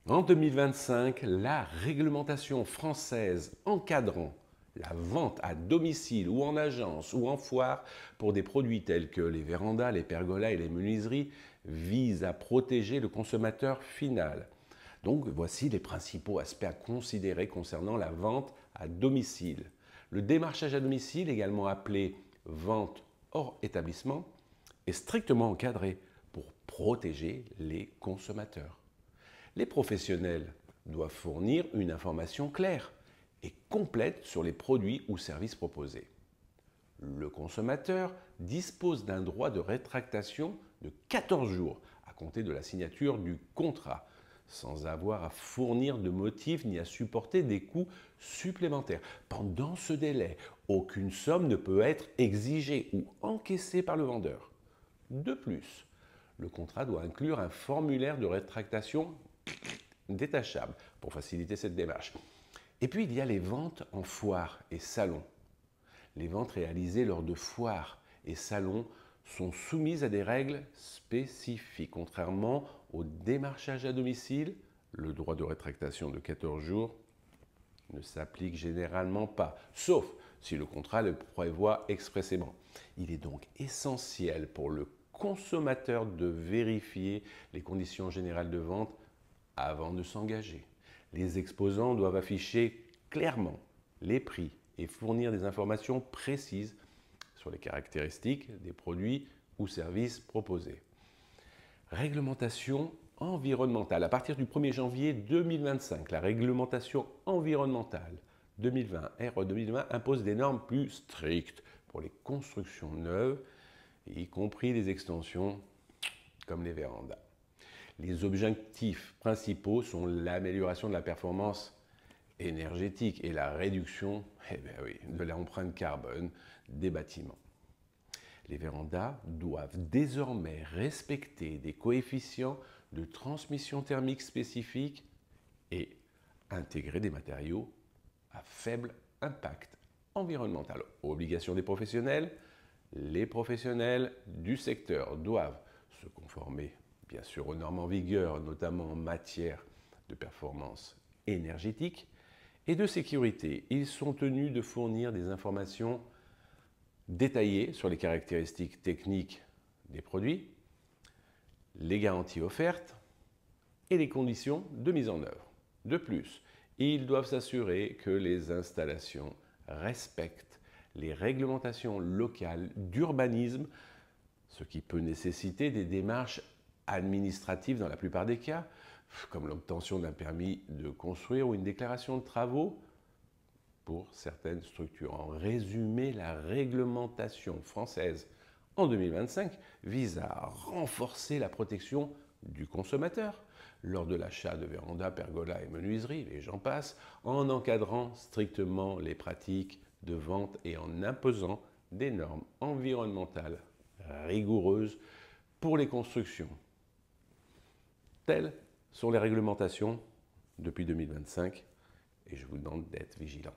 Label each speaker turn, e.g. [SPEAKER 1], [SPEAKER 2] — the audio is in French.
[SPEAKER 1] En 2025, la réglementation française encadrant la vente à domicile ou en agence ou en foire pour des produits tels que les vérandas, les pergolas et les menuiseries vise à protéger le consommateur final. Donc voici les principaux aspects à considérer concernant la vente à domicile. Le démarchage à domicile, également appelé vente hors établissement, est strictement encadré pour protéger les consommateurs. Les professionnels doivent fournir une information claire et complète sur les produits ou services proposés. Le consommateur dispose d'un droit de rétractation de 14 jours à compter de la signature du contrat, sans avoir à fournir de motifs ni à supporter des coûts supplémentaires. Pendant ce délai, aucune somme ne peut être exigée ou encaissée par le vendeur. De plus, le contrat doit inclure un formulaire de rétractation détachable pour faciliter cette démarche. Et puis il y a les ventes en foire et salon. Les ventes réalisées lors de foires et salons sont soumises à des règles spécifiques. Contrairement au démarchage à domicile, le droit de rétractation de 14 jours ne s'applique généralement pas, sauf si le contrat le prévoit expressément. Il est donc essentiel pour le consommateur de vérifier les conditions générales de vente avant de s'engager. Les exposants doivent afficher clairement les prix et fournir des informations précises sur les caractéristiques des produits ou services proposés. Réglementation environnementale. À partir du 1er janvier 2025, la réglementation environnementale 2020, RE 2020 impose des normes plus strictes pour les constructions neuves, y compris les extensions comme les vérandas. Les objectifs principaux sont l'amélioration de la performance énergétique et la réduction de l'empreinte carbone des bâtiments. Les vérandas doivent désormais respecter des coefficients de transmission thermique spécifiques et intégrer des matériaux à faible impact environnemental. Obligation des professionnels, les professionnels du secteur doivent se conformer bien sûr aux normes en vigueur, notamment en matière de performance énergétique et de sécurité. Ils sont tenus de fournir des informations détaillées sur les caractéristiques techniques des produits, les garanties offertes et les conditions de mise en œuvre. De plus, ils doivent s'assurer que les installations respectent les réglementations locales d'urbanisme, ce qui peut nécessiter des démarches administratives dans la plupart des cas, comme l'obtention d'un permis de construire ou une déclaration de travaux pour certaines structures. En résumé, la réglementation française en 2025 vise à renforcer la protection du consommateur lors de l'achat de vérandas, pergolas et menuiseries, et j'en passe, en encadrant strictement les pratiques de vente et en imposant des normes environnementales rigoureuses pour les constructions. Telles sont les réglementations depuis 2025 et je vous demande d'être vigilant.